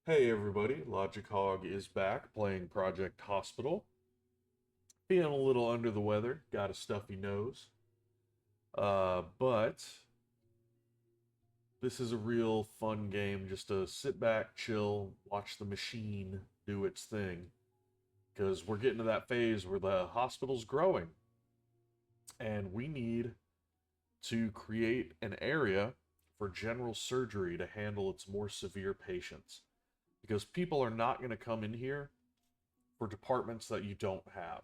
Hey everybody, Logic Hog is back playing Project Hospital. Feeling a little under the weather, got a stuffy nose. But this is a real fun game just to sit back, chill, watch the machine do its thing. Because we're getting to that phase where the hospital's growing. And we need to create an area for general surgery to handle its more severe patients. Because people are not going to come in here for departments that you don't have.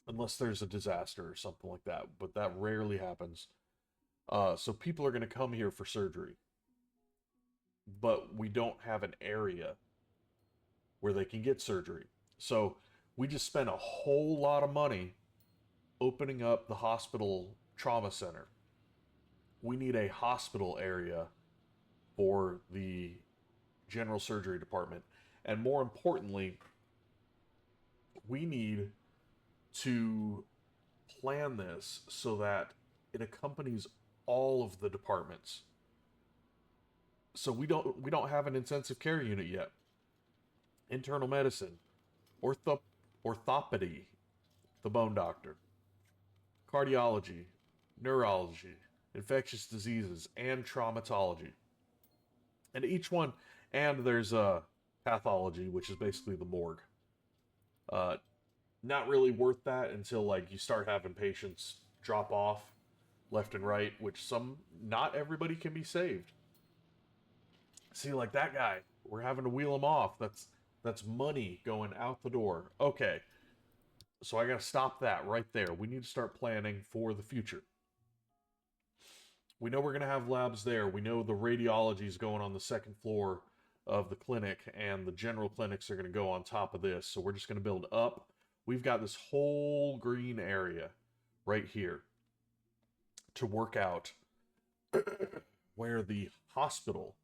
Unless there's a disaster or something like that, but that rarely happens. So people are going to come here for surgery, but we don't have an area where they can get surgery. So we just spent a whole lot of money opening up the hospital trauma center. We need a hospital area for the general surgery department. And more importantly, we need to plan this so that it accompanies all of the departments. So we don't have an intensive care unit yet. Internal medicine, ortho orthopedy, the bone doctor, cardiology, neurology, infectious diseases, and traumatology. And each one, and there's pathology, which is basically the morgue. Uh, Not really worth that until like you start having patients drop off left and right, which not everybody can be saved. See, like that guy, we're having to wheel him off. That's money going out the door. Okay, so I got to stop that right there. We need to start planning for the future. We know we're going to have labs there. We know the radiology is going on the second floor of the clinic, and the general clinics are going to go on top of this. So we're just going to build up. We've got this whole green area right here to work out where the hospital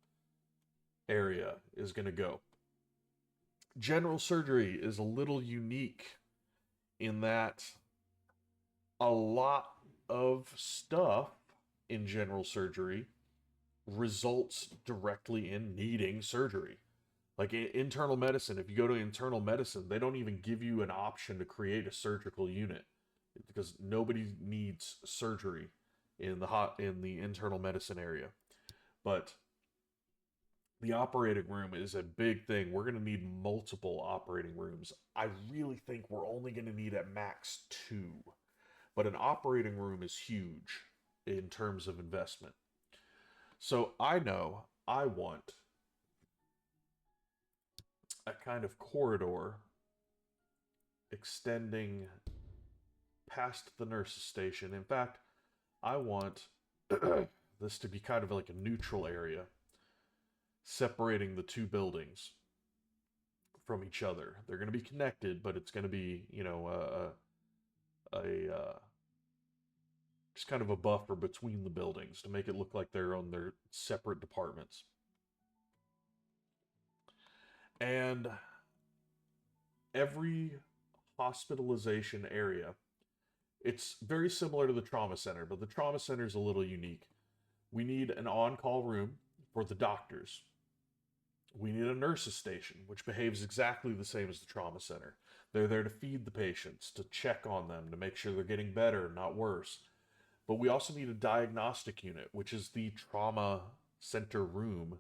area is going to go. General surgery is a little unique in that a lot of stuff in general surgery results directly in needing surgery. Like internal medicine, if you go to internal medicine, they don't even give you an option to create a surgical unit because nobody needs surgery in the internal medicine area. But the operating room is a big thing. We're going to need multiple operating rooms. I really think we're only going to need at max two. But an operating room is huge in terms of investment. So I know I want a kind of corridor extending past the nurse's station. In fact, I want this to be kind of like a neutral area separating the two buildings from each other. They're going to be connected, but it's going to be, a just kind of a buffer between the buildings to make it look like they're on their separate departments. And every hospitalization area, it's very similar to the trauma center, but the trauma center is a little unique. We need an on call room for the doctors. We need a nurse's station, which behaves exactly the same as the trauma center. They're there to feed the patients, to check on them, to make sure they're getting better, not worse. But we also need a diagnostic unit, which is the trauma center room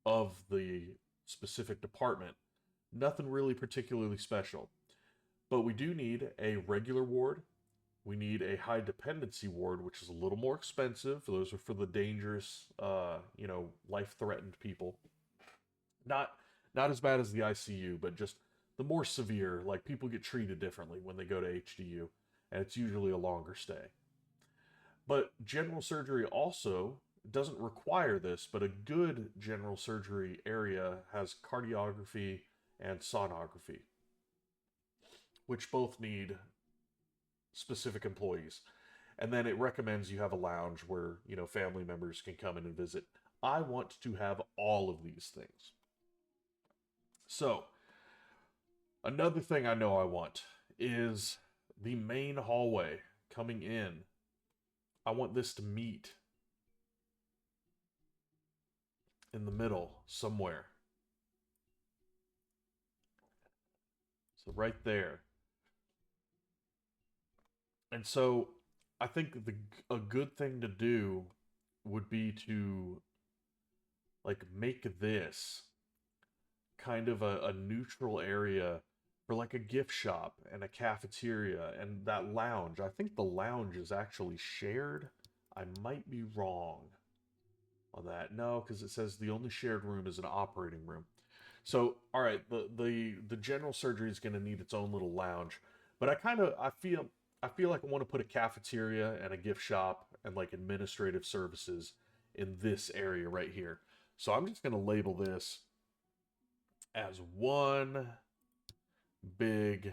of the specific department. Nothing really particularly special. But we do need a regular ward. We need a high dependency ward, which is a little more expensive. Those are for the dangerous, life threatened people. Not not as bad as the ICU, but just the more severe. Like people get treated differently when they go to HDU, and it's usually a longer stay. But general surgery also doesn't require this, but a good general surgery area has cardiography and sonography, which both need specific employees. And then it recommends you have a lounge where, family members can come in and visit. I want to have all of these things. So, another thing I know I want is the main hallway coming in. I want this to meet in the middle somewhere. So right there. And so I think a good thing to do would be to like make this kind of a neutral area for like a gift shop and a cafeteria and that lounge. I think the lounge is actually shared. I might be wrong on that. No, because it says the only shared room is an operating room. So, all right, the general surgery is going to need its own little lounge, but I feel like I want to put a cafeteria and a gift shop and like administrative services in this area right here. So I'm just going to label this as one big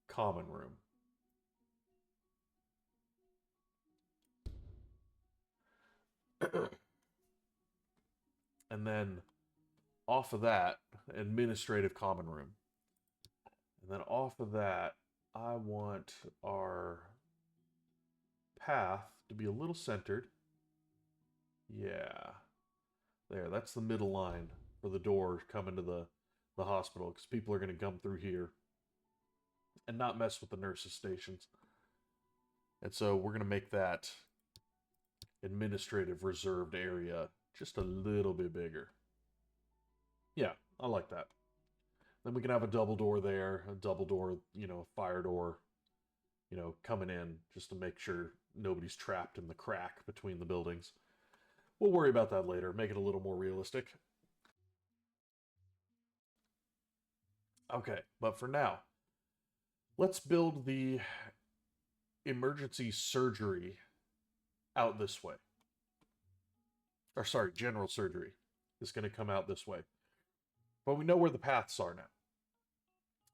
common room. And then off of that, administrative common room. And then off of that, I want our path to be a little centered. Yeah. There, that's the middle line for the door coming to the hospital because people are going to come through here and not mess with the nurses' stations. And so we're going to make that administrative reserved area just a little bit bigger. Yeah, I like that. Then we can have a double door there, a double door, fire door, coming in just to make sure nobody's trapped in the crack between the buildings. We'll worry about that later, make it a little more realistic. Okay, but for now, let's build the emergency surgery out this way. Or sorry, general surgery is going to come out this way. But we know where the paths are now.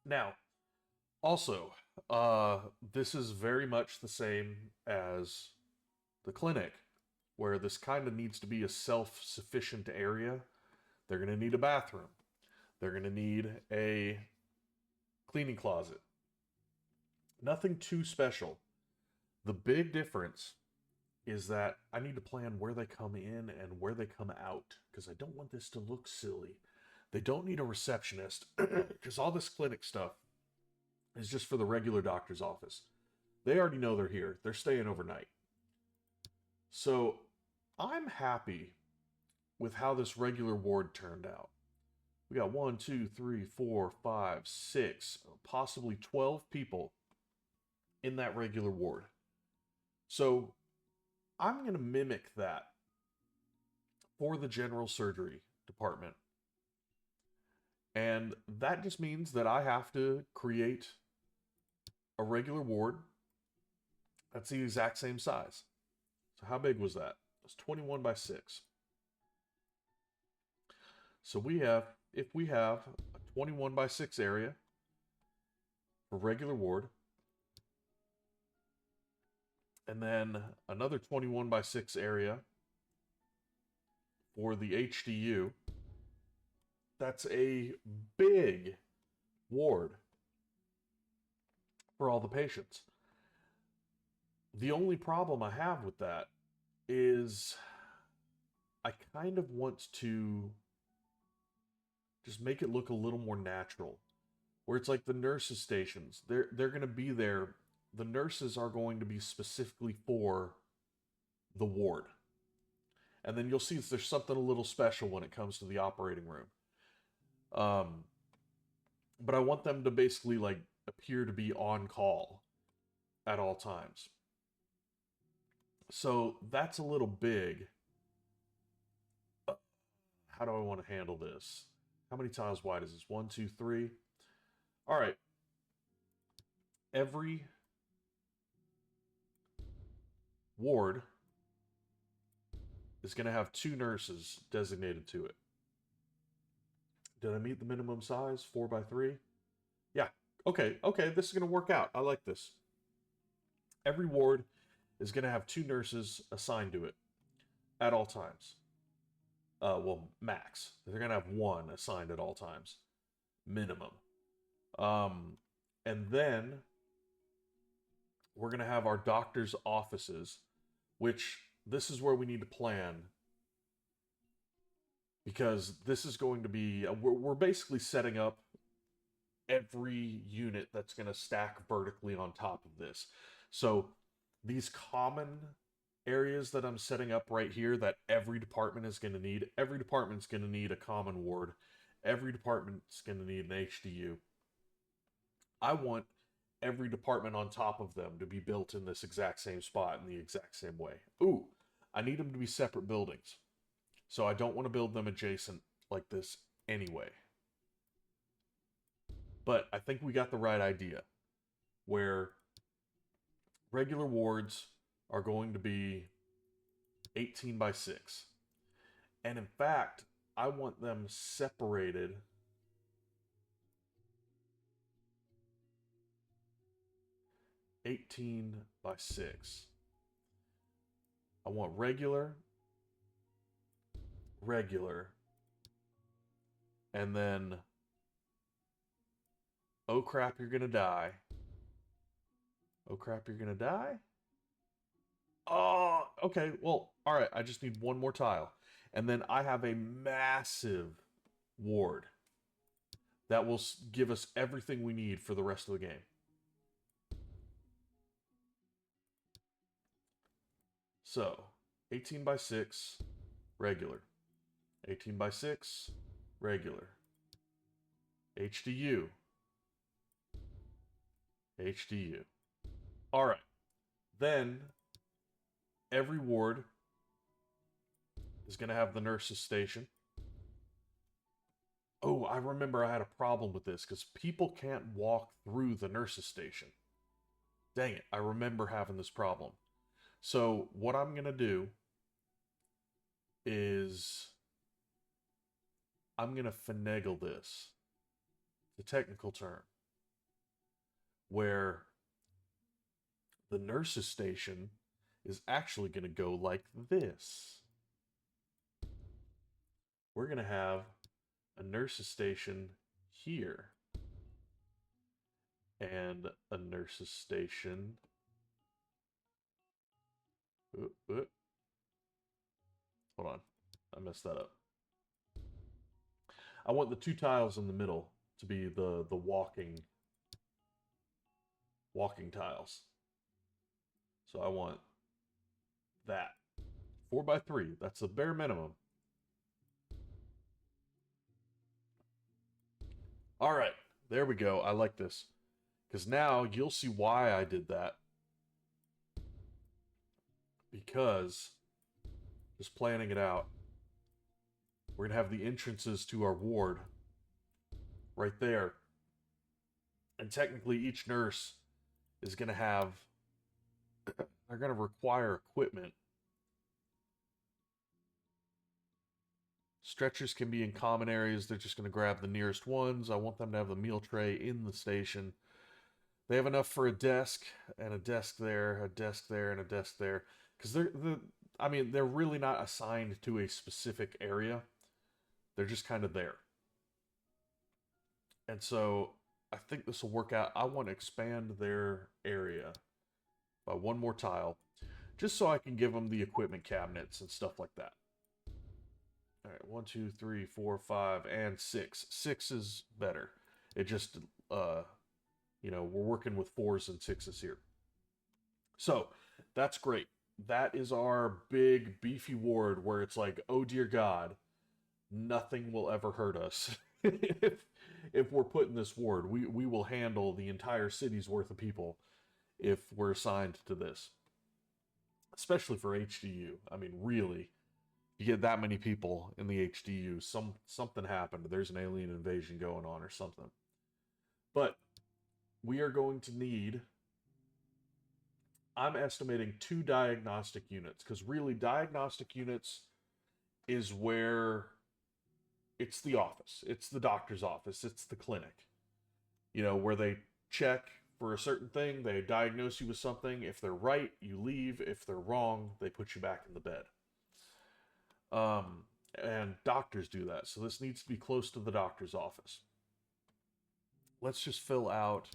Now, also, this is very much the same as the clinic, where this kind of needs to be a self-sufficient area. They're going to need a bathroom. They're going to need a cleaning closet. Nothing too special. The big difference is that I need to plan where they come in and where they come out because I don't want this to look silly. They don't need a receptionist because all this clinic stuff is just for the regular doctor's office. They already know they're here. They're staying overnight. So I'm happy with how this regular ward turned out. We got 1, 2, 3, 4, 5, 6, possibly 12 people in that regular ward. So I'm going to mimic that for the general surgery department. And that just means that I have to create a regular ward that's the exact same size. So how big was that? It's 21 by 6. So if we have a 21 by 6 area for regular ward, and then another 21 by 6 area for the HDU, that's a big ward for all the patients. The only problem I have with that is I kind of want to just make it look a little more natural. Where it's like the nurses' stations. They're going to be there. The nurses are going to be specifically for the ward. And then you'll see there's something a little special when it comes to the operating room. But I want them to basically like appear to be on call at all times. So that's a little big. How do I want to handle this? How many tiles wide is this? 1, 2, 3. All right. Every ward is going to have 2 nurses designated to it. Did I meet the minimum size? 4 by 3? Yeah. Okay. This is going to work out. I like this. Every ward is going to have 2 nurses assigned to it at all times. Well, max. They're going to have 1 assigned at all times. Minimum. And then we're going to have our doctor's offices, which this is where we need to plan because this is going to be, we're basically setting up every unit that's going to stack vertically on top of this. So these common areas that I'm setting up right here that every department is going to need, every department's going to need a common ward. Every department's going to need an HDU. I want every department on top of them to be built in this exact same spot in the exact same way. Ooh, I need them to be separate buildings. So I don't want to build them adjacent like this anyway. But I think we got the right idea, where regular wards are going to be 18 by 6. And in fact, I want them separated 18 by 6. I want regular, regular, and then, oh crap, you're gonna die. Oh crap, you're gonna die? Oh, okay, well, alright, I just need one more tile. And then I have a massive ward that will give us everything we need for the rest of the game. So, 18 by 6, regular. 18 by 6, regular. HDU. HDU. Alright. Then, every ward is going to have the nurse's station. Oh, I remember I had a problem with this because people can't walk through the nurse's station. Dang it, I remember having this problem. So what I'm going to do is I'm going to finagle this. It's a technical term. Where the nurse's station is actually going to go like this. We're going to have a nurse's station here. And a nurse's station. Hold on. I messed that up. I want the two tiles in the middle to be the walking tiles. So I want that. 4 by 3. That's the bare minimum. All right. There we go. I like this. Because now you'll see why I did that. Because, just planning it out, we're going to have the entrances to our ward right there. And technically each nurse is going to have, they're going to require equipment. Stretchers can be in common areas. They're just going to grab the nearest ones. I want them to have the meal tray in the station. They have enough for a desk and a desk there, a desk there, and a desk there. Because they're really not assigned to a specific area. They're just kind of there. And so I think this will work out. I want to expand their area by one more tile, just so I can give them the equipment cabinets and stuff like that. All right, 1, 2, 3, 4, 5, and 6. 6 is better. It just, we're working with 4s and 6s here. So that's great. That is our big beefy ward where it's like, oh dear God, nothing will ever hurt us if we're put in this ward. We will handle the entire city's worth of people if we're assigned to this. Especially for HDU. I mean, really, you get that many people in the HDU, something happened. There's an alien invasion going on or something. But we are going to need, I'm estimating 2 diagnostic units, because really diagnostic units is where it's the office. It's the doctor's office. It's the clinic. Where they check for a certain thing, they diagnose you with something. If they're right, you leave. If they're wrong, they put you back in the bed. And doctors do that. So this needs to be close to the doctor's office. Let's just fill out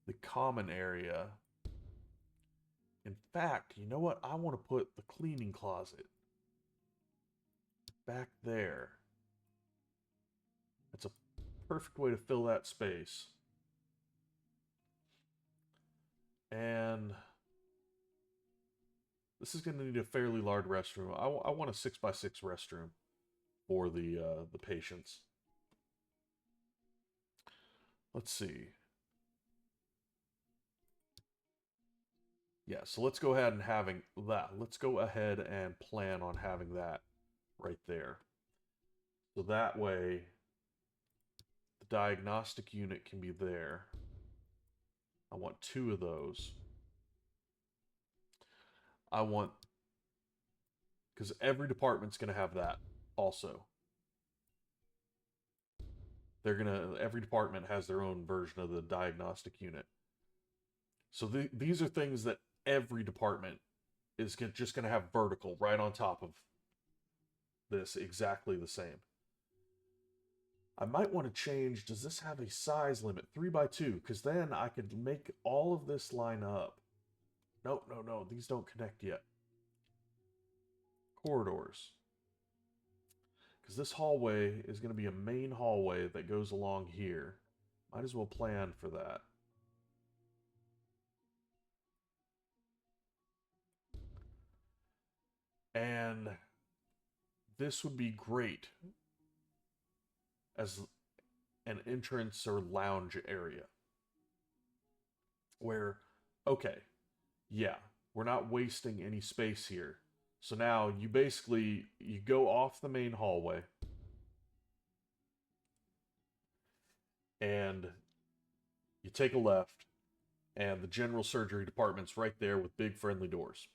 the common area. In fact, you know what? I want to put the cleaning closet back there. That's a perfect way to fill that space. And this is going to need a fairly large restroom. I want a 6x6 restroom for the patients. Let's see. Yeah, so let's go ahead and having that. Let's go ahead and plan on having that right there. So that way, the diagnostic unit can be there. I want 2 of those. I want, because every department's going to have that also. Every department has their own version of the diagnostic unit. So these are things that every department is just going to have vertical right on top of this, exactly the same. I might want to change, does this have a size limit? 3x2, because then I could make all of this line up. No, these don't connect yet. Corridors. Because this hallway is going to be a main hallway that goes along here. Might as well plan for that. And this would be great as an entrance or lounge area. Where, okay, yeah, we're not wasting any space here. So now you go off the main hallway and you take a left, and the general surgery department's right there with big friendly doors.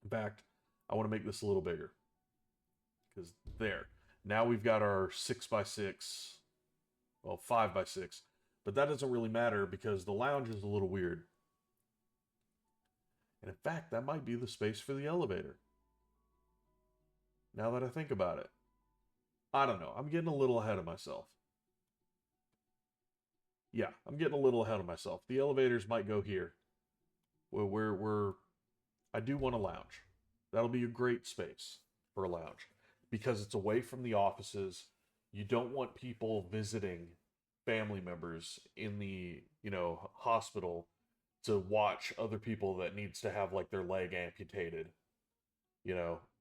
In fact, I want to make this a little bigger. Because there. Now we've got our 6x6, well, 5x6. But that doesn't really matter because the lounge is a little weird. And in fact, that might be the space for the elevator. Now that I think about it. I don't know. I'm getting a little ahead of myself. Yeah, I'm getting a little ahead of myself. The elevators might go here. I do want a lounge. That'll be a great space for a lounge because it's away from the offices. You don't want people visiting family members in the, hospital to watch other people that needs to have like their leg amputated.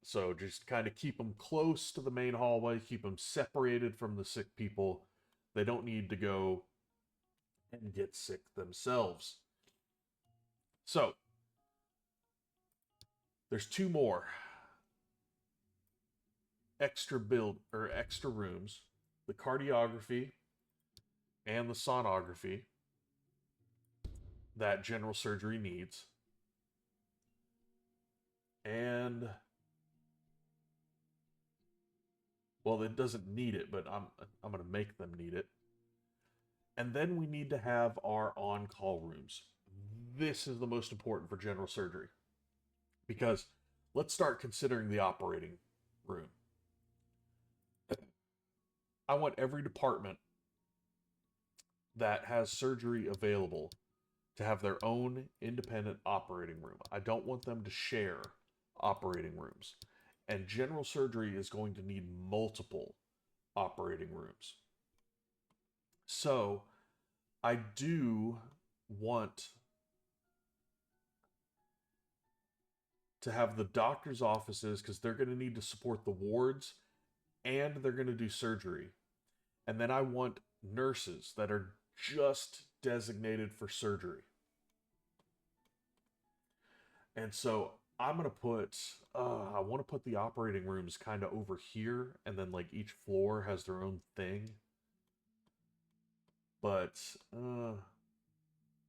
So just kind of keep them close to the main hallway, keep them separated from the sick people. They don't need to go and get sick themselves. So there's 2 more extra rooms, the cardiography and the sonography that general surgery needs. And well, it doesn't need it, but I'm going to make them need it. And then we need to have our on-call rooms. This is the most important for general surgery. Because let's start considering the operating room. I want every department that has surgery available to have their own independent operating room. I don't want them to share operating rooms. And general surgery is going to need multiple operating rooms. So I do want to have the doctor's offices because they're going to need to support the wards and they're going to do surgery. And then I want nurses that are just designated for surgery. And so I'm going to put, I want to put the operating rooms kind of over here, and then like each floor has their own thing. But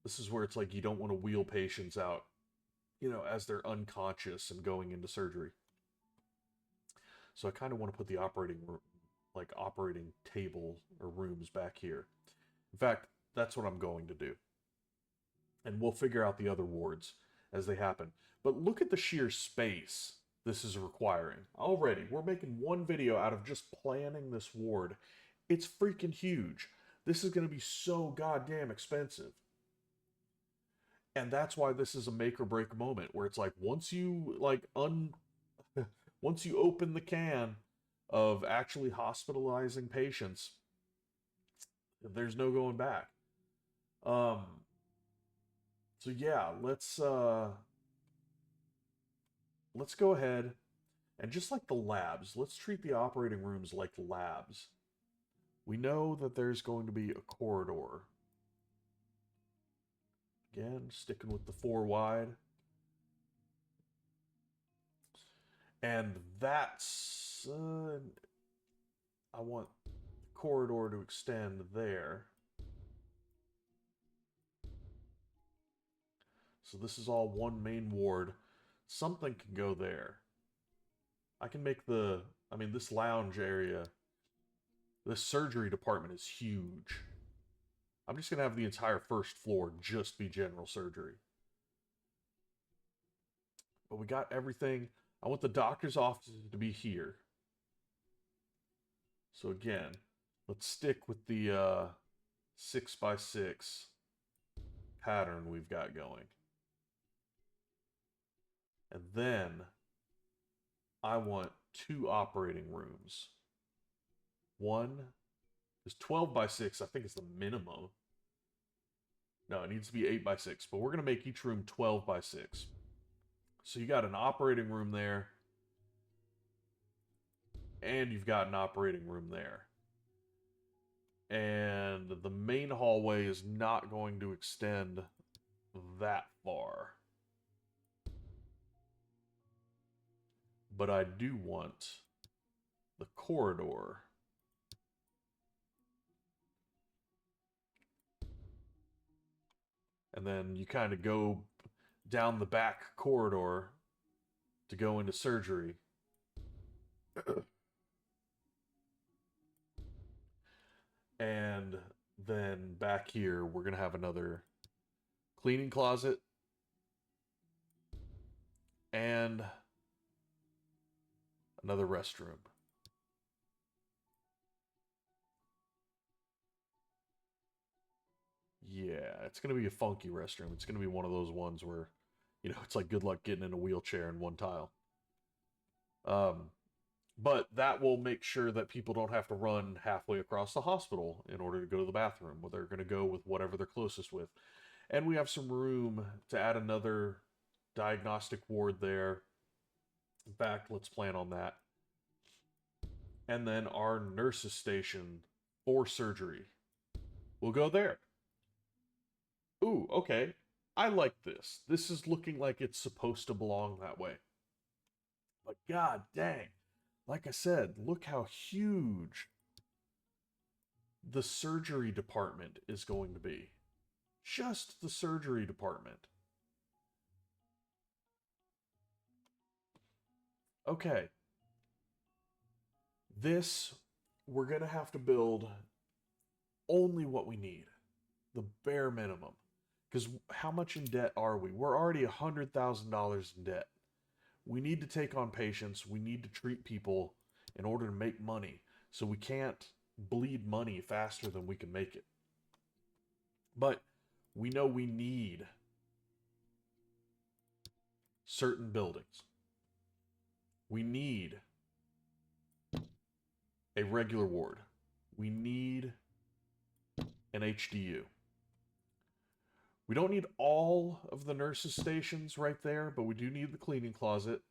this is where it's like you don't want to wheel patients out, as they're unconscious and going into surgery. So I kind of want to put the operating table or rooms back here. In fact, that's what I'm going to do. And we'll figure out the other wards as they happen. But look at the sheer space this is requiring. Already, we're making one video out of just planning this ward. It's freaking huge. This is going to be so goddamn expensive. And that's why this is a make or break moment where it's like once you once you open the can, of actually hospitalizing patients, there's no going back. Um, so yeah, let's go ahead and just like the labs, let's treat the operating rooms like labs. We know that there's going to be a corridor. Again, sticking with the 4 wide. And that's I want the corridor to extend there. So this is all one main ward. Something can go there. I can make I mean, this lounge area, this surgery department is huge. I'm just going to have the entire first floor just be general surgery. But we got everything. I want the doctor's office to be here. So again, let's stick with the 6x6 pattern we've got going. And then I want 2 operating rooms. One is 12x6, I think is the minimum. No, it needs to be 8x6, but we're going to make each room 12x6. So you got an operating room there, and you've got an operating room there. And the main hallway is not going to extend that far. But I do want the corridor. And then you kind of go down the back corridor to go into surgery. And then back here, we're going to have another cleaning closet and another restroom. Yeah, it's going to be a funky restroom. It's going to be one of those ones where, you know, it's like good luck getting in a wheelchair in one tile. But that will make sure that people don't have to run halfway across the hospital in order to go to the bathroom. Well, they're going to go with whatever they're closest with. And we have some room to add another diagnostic ward there. In fact, let's plan on that. And then our nurses station for surgery. We'll go there. Ooh, okay. I like this. This is looking like it's supposed to belong that way. But god dang. Like I said, look how huge the surgery department is going to be. Just the surgery department. Okay. This, we're going to have to build only what we need. The bare minimum. Because how much in debt are we? We're already $100,000 in debt. We need to take on patients. We need to treat people in order to make money. So we can't bleed money faster than we can make it. But we know we need certain buildings. We need a regular ward. We need an HDU. We don't need all of the nurses' stations right there, but we do need the cleaning closet.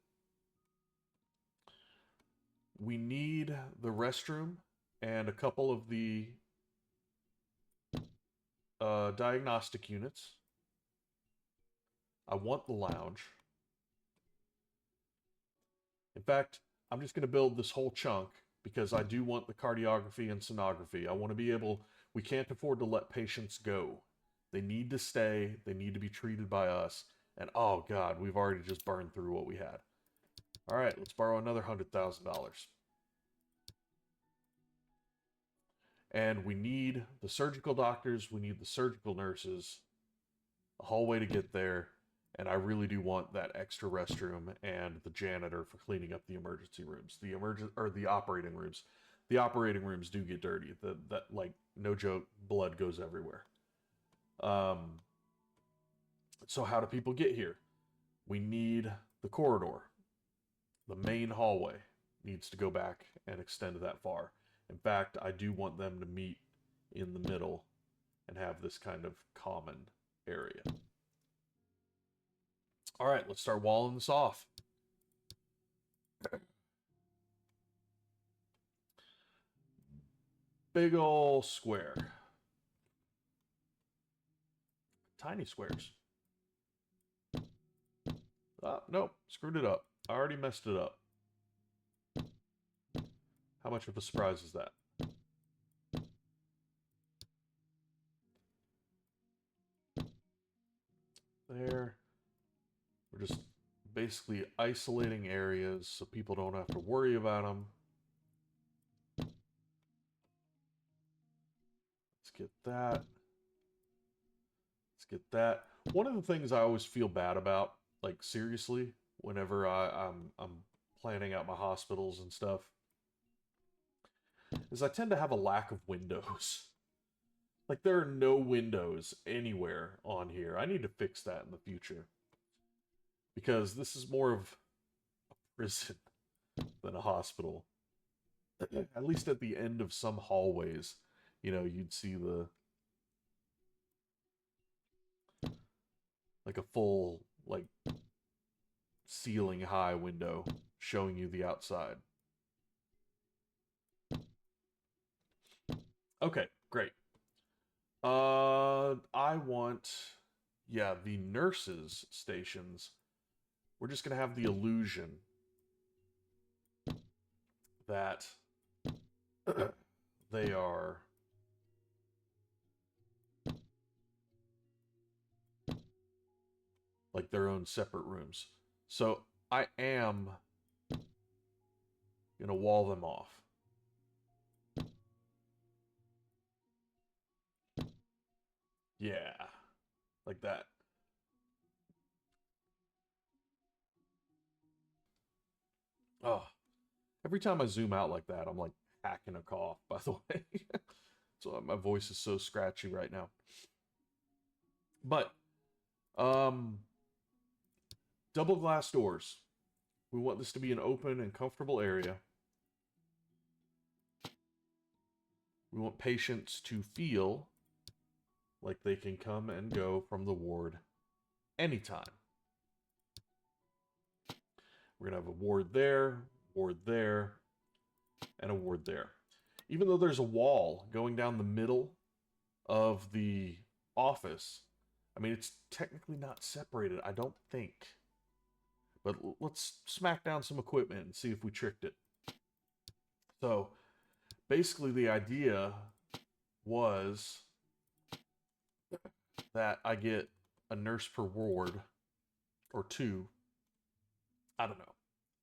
We need the restroom and a couple of the diagnostic units. I want the lounge. In fact, I'm just going to build this whole chunk because I do want the cardiography and sonography. I want to be able, we can't afford to let patients go. They need to stay. They need to be treated by us. And oh god, we've already just burned through what we had. All right, let's borrow another $100,000. And we need the surgical doctors. We need the surgical nurses. A hallway to get there. And I really do want that extra restroom and the janitor for cleaning up the emergency rooms. The operating rooms. The operating rooms do get dirty. That like no joke, blood goes everywhere. So how do people get here? We need the corridor, the main hallway, needs to go back and extend that far. In fact, I do want them to meet in the middle and have this kind of common area. All right, let's start walling this off. Big ol' square. Tiny squares. Oh, nope, screwed it up. I already messed it up. How much of a surprise is that? There. We're just basically isolating areas so people don't have to worry about them. Let's get that. Let's get that. One of the things I always feel bad about, like seriously, whenever I'm planning out my hospitals and stuff, is I tend to have a lack of windows. Like there are no windows anywhere on here. I need to fix that in the future. Because this is more of a prison than a hospital. At least at the end of some hallways, you know, you'd see the like a full like ceiling high window showing you the outside. Okay, great. I want, yeah, the nurses stations. We're just gonna have the illusion that they are like their own separate rooms. So I am gonna wall them off. Yeah, like that. Oh, every time I zoom out like that, I'm like hacking a cough, by the way. So my voice is so scratchy right now. But, um, double glass doors. We want this to be an open and comfortable area. We want patients to feel like they can come and go from the ward anytime. We're going to have a ward there, and a ward there. Even though there's a wall going down the middle of the office, I mean, it's technically not separated, I don't think. But let's smack down some equipment and see if we tricked it. So, basically the idea was that I get a nurse per ward, or two. I don't know.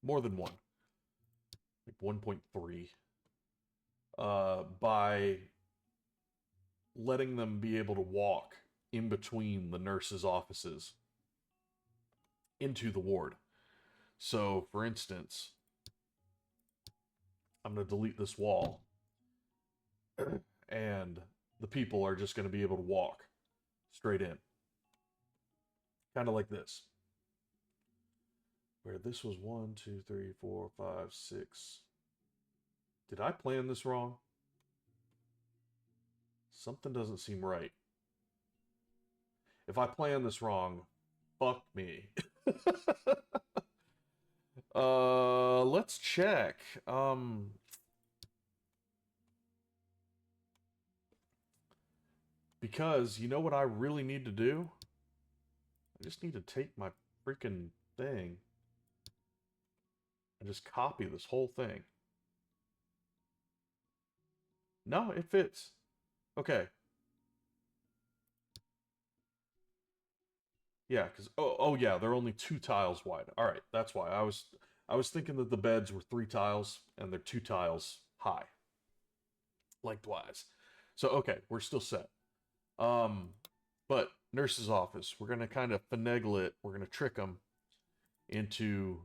More than one. Like 1.3. By letting them be able to walk in between the nurses' offices into the ward. So, for instance, I'm going to delete this wall, and the people are just going to be able to walk straight in. Kind of like this. Where this was 1, 2, 3, 4, 5, 6. Did I plan this wrong? Something doesn't seem right. If I plan this wrong, fuck me. Let's check. Because you know what I really need to do? I just need to take my freaking thing and just copy this whole thing. No, it fits. Okay. Yeah, because oh yeah, they're only 2 tiles wide. All right, that's why I was thinking that the beds were 3 tiles and they're 2 tiles high, lengthwise. So okay, we're still set. But nurse's office, we're gonna kind of finagle it. We're gonna trick them into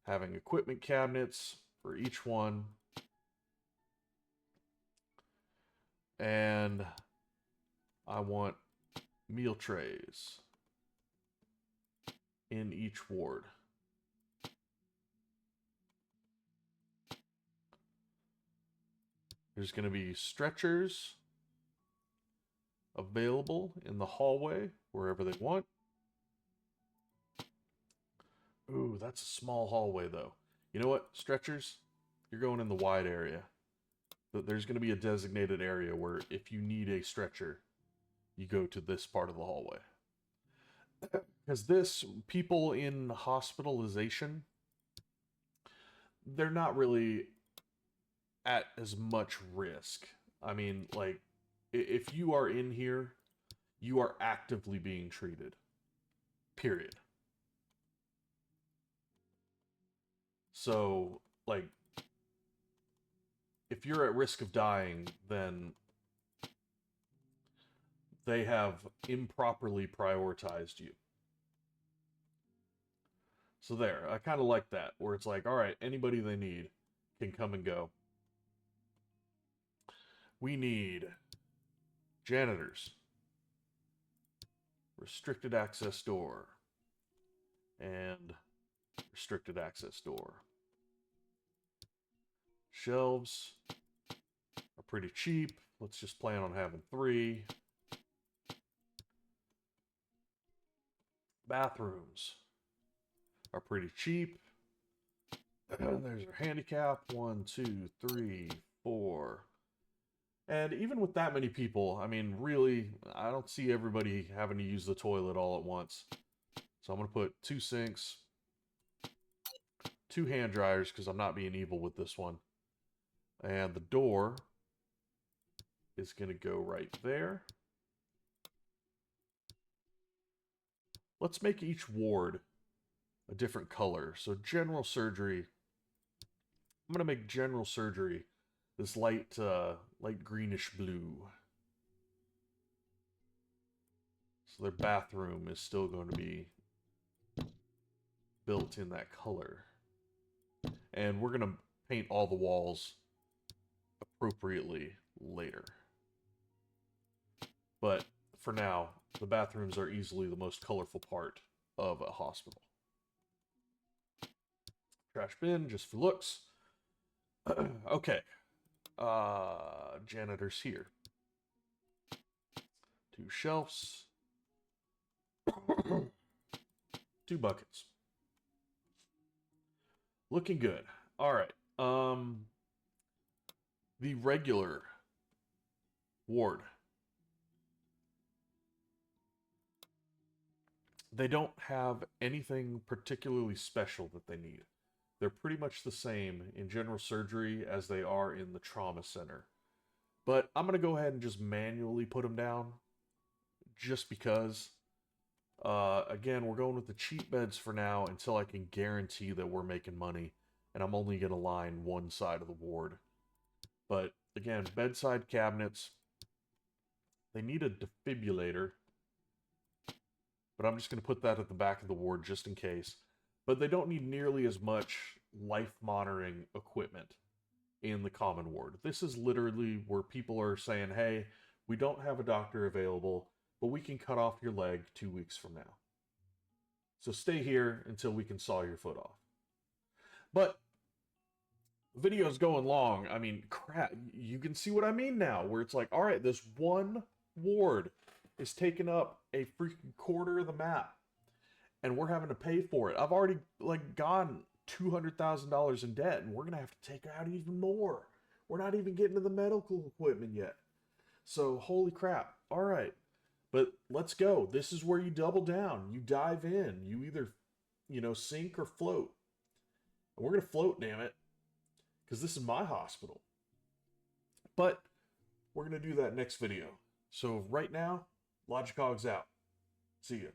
having equipment cabinets for each one, and I want meal trays in each ward. There's going to be stretchers available in the hallway wherever they want. Ooh, that's a small hallway though. You know what, stretchers? You're going in the wide area. There's going to be a designated area where if you need a stretcher, you go to this part of the hallway. Because this, people in hospitalization, they're not really at as much risk. I mean, like, if you are in here, you are actively being treated. Period. So, like, if you're at risk of dying, then they have improperly prioritized you. So there, I kind of like that, where it's like, all right, anybody they need can come and go. We need janitors, restricted access door, and restricted access door. Shelves are pretty cheap. Let's just plan on having 3. Bathrooms are pretty cheap. There's our handicap. 1, 2, 3, 4. And even with that many people, I mean, really, I don't see everybody having to use the toilet all at once. So I'm going to put 2 sinks, 2 hand dryers, because I'm not being evil with this one. And the door is going to go right there. Let's make each ward a different color. So general surgery, I'm going to make general surgery this light greenish blue. So their bathroom is still going to be built in that color. And we're going to paint all the walls appropriately later. But for now, the bathrooms are easily the most colorful part of a hospital. Trash bin, just for looks. Okay. Janitors here. 2 shelves. 2 buckets. Looking good. All right. The regular ward. They don't have anything particularly special that they need. They're pretty much the same in general surgery as they are in the trauma center. But I'm going to go ahead and just manually put them down. Just because. Again, we're going with the cheap beds for now until I can guarantee that we're making money. And I'm only going to line one side of the ward. But again, bedside cabinets. They need a defibrillator. But I'm just going to put that at the back of the ward just in case. But they don't need nearly as much life-monitoring equipment in the common ward. This is literally where people are saying, hey, we don't have a doctor available, but we can cut off your leg 2 weeks from now. So stay here until we can saw your foot off. But the video's going long. I mean, crap, you can see what I mean now, where it's like, all right, this one ward is taking up a freaking quarter of the map, and we're having to pay for it. I've already, like, gone $200,000 in debt, and we're going to have to take out even more. We're not even getting to the medical equipment yet. So, holy crap. All right. But let's go. This is where you double down. You dive in. You either, sink or float. And we're going to float, damn it. Because this is my hospital. But we're going to do that next video. So right now, Logicog's out. See ya.